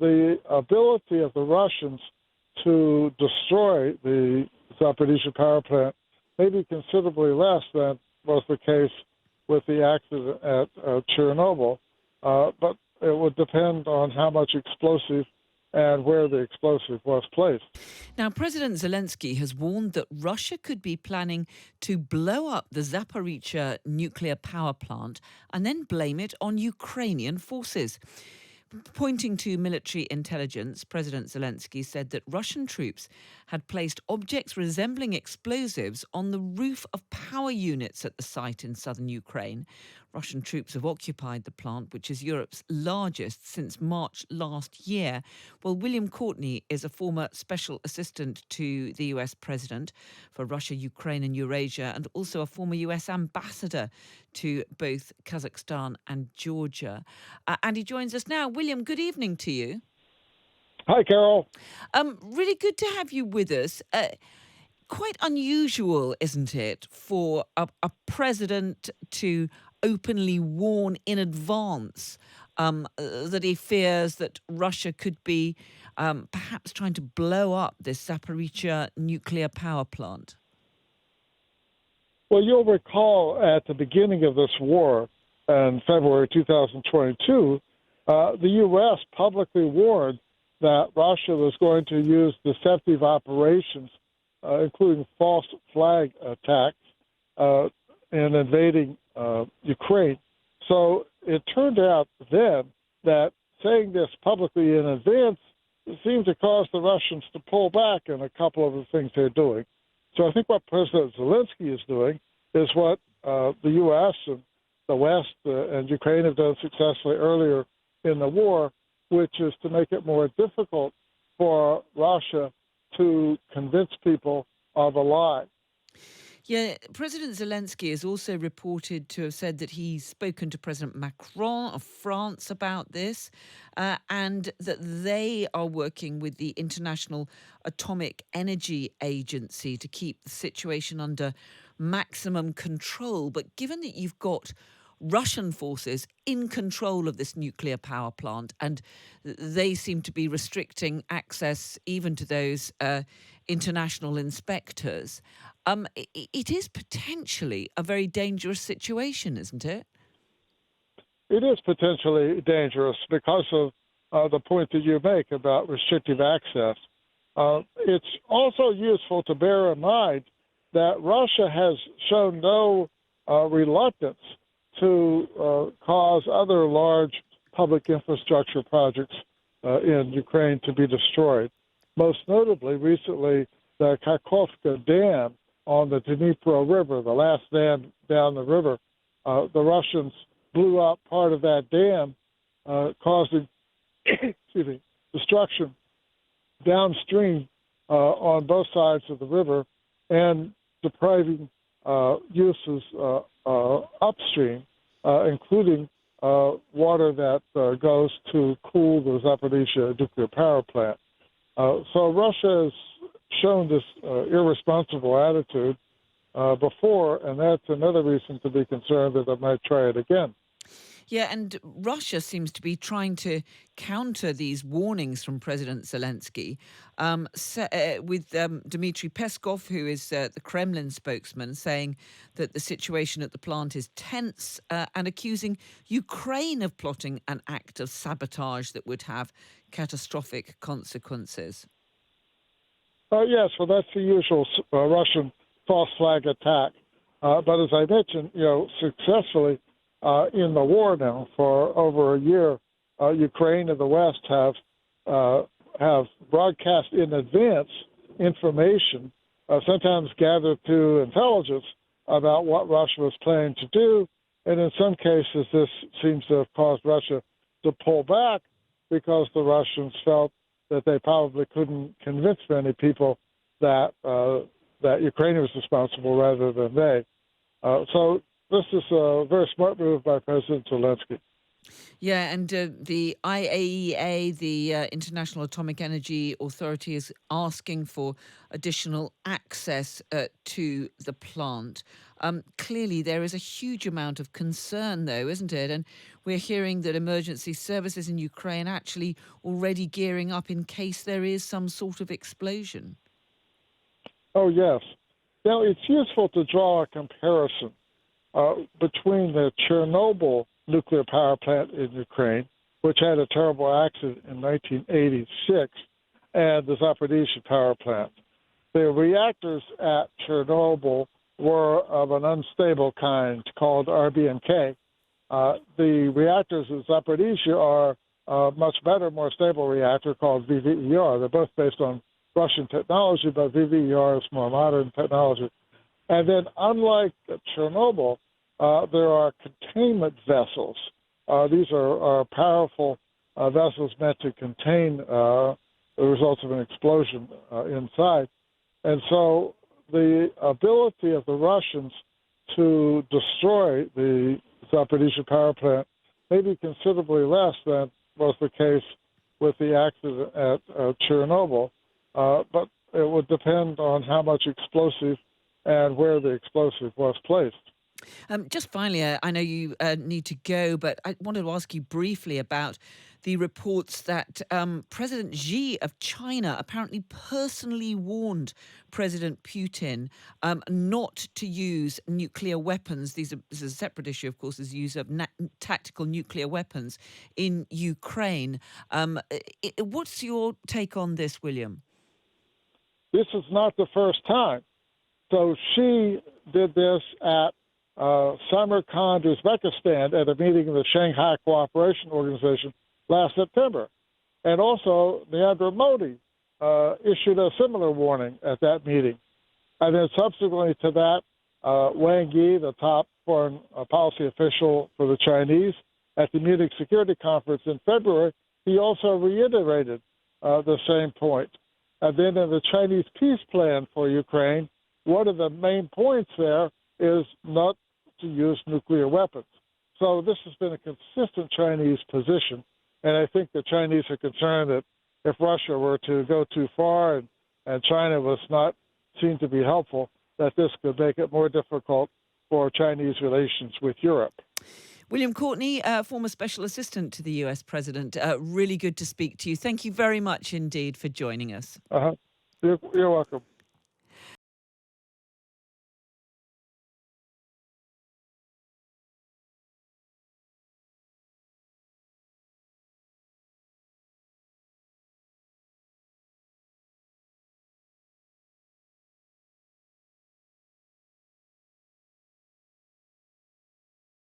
the ability of the Russians to destroy the Zaporizhzhia power plant may be considerably less than was the case with the accident at Chernobyl, but it would depend on how much explosive and where the explosive was placed. Now, President Zelensky has warned that Russia could be planning to blow up the Zaporizhzhia nuclear power plant and then blame it on Ukrainian forces. Pointing to military intelligence, President Zelensky said that Russian troops had placed objects resembling explosives on the roof of power units at the site in southern Ukraine. Russian troops have occupied the plant, which is Europe's largest, since March last year. Well, William Courtney is a former special assistant to the US president for Russia, Ukraine and Eurasia, and also a former US ambassador to both Kazakhstan and Georgia. And he joins us now. William, good evening to you. Hi, Carol. Really good to have you with us. Quite unusual, isn't it, for a president to openly warn in advance that he fears that Russia could be perhaps trying to blow up this Zaporizhzhia nuclear power plant? Well, you'll recall at the beginning of this war in February 2022, the U.S. publicly warned that Russia was going to use deceptive operations, including false flag attacks, in invading Ukraine. So it turned out then that saying this publicly in advance seemed to cause the Russians to pull back in a couple of the things they're doing. So I think what President Zelensky is doing is what the U.S. and the West and Ukraine have done successfully earlier in the war, which is to make it more difficult for Russia to convince people of a lie. Yeah, President Zelensky is also reported to have said that he's spoken to President Macron of France about this, and that they are working with the International Atomic Energy Agency to keep the situation under maximum control. But given that you've got Russian forces in control of this nuclear power plant, and they seem to be restricting access even to those international inspectors, it is potentially a very dangerous situation, isn't it? It is potentially dangerous because of the point that you make about restrictive access. It's also useful to bear in mind that Russia has shown no reluctance to cause other large public infrastructure projects in Ukraine to be destroyed. Most notably, recently, the Kakhovka Dam on the Dnipro River, the last dam down the river, the Russians blew up part of that dam, causing destruction downstream on both sides of the river and depriving uses upstream, including water that goes to cool the Zaporizhzhia nuclear power plant. So Russia has shown this irresponsible attitude before, and that's another reason to be concerned that it might try it again. Yeah, and Russia seems to be trying to counter these warnings from President Zelensky with Dmitry Peskov, who is the Kremlin spokesman, saying that the situation at the plant is tense and accusing Ukraine of plotting an act of sabotage that would have catastrophic consequences. Yes, well, that's the usual Russian false flag attack. But as I mentioned, successfully in the war now for over a year, Ukraine and the West have broadcast in advance information, sometimes gathered through intelligence, about what Russia was planning to do. And in some cases, this seems to have caused Russia to pull back because the Russians felt that they probably couldn't convince many people that Ukraine was responsible rather than they. So this is a very smart move by President Zelensky. Yeah, and the IAEA, the International Atomic Energy Authority, is asking for additional access to the plant. Clearly, there is a huge amount of concern, though, isn't it? And we're hearing that emergency services in Ukraine are actually already gearing up in case there is some sort of explosion. Oh, yes. Now, it's useful to draw a comparison between the Chernobyl nuclear power plant in Ukraine, which had a terrible accident in 1986, and the Zaporizhzhia power plant. The reactors at Chernobyl were of an unstable kind called RBMK. The reactors at Zaporizhzhia are a much better, more stable reactor called VVER. They're both based on Russian technology, but VVER is more modern technology. And then, unlike Chernobyl, there are containment vessels. These are powerful vessels meant to contain the results of an explosion inside. And so the ability of the Russians to destroy the Zaporizhzhia power plant may be considerably less than was the case with the accident at Chernobyl, but it would depend on how much explosive and where the explosive was placed. Just finally, I know you need to go, but I wanted to ask you briefly about the reports that President Xi of China apparently personally warned President Putin not to use nuclear weapons. This is a separate issue, of course, is the use of tactical nuclear weapons in Ukraine. What's your take on this, William? This is not the first time. So Xi did this at Samarkand, Uzbekistan, at a meeting of the Shanghai Cooperation Organization last September. And also, Narendra Modi issued a similar warning at that meeting. And then subsequently to that, Wang Yi, the top foreign policy official for the Chinese, at the Munich Security Conference in February, he also reiterated the same point. And then in the Chinese peace plan for Ukraine, one of the main points there is not to use nuclear weapons. So this has been a consistent Chinese position, and I think the Chinese are concerned that if Russia were to go too far and China was not seen to be helpful, that this could make it more difficult for Chinese relations with Europe. William Courtney, former special assistant to the US president, really good to speak to you. Thank you very much indeed for joining us. You're welcome.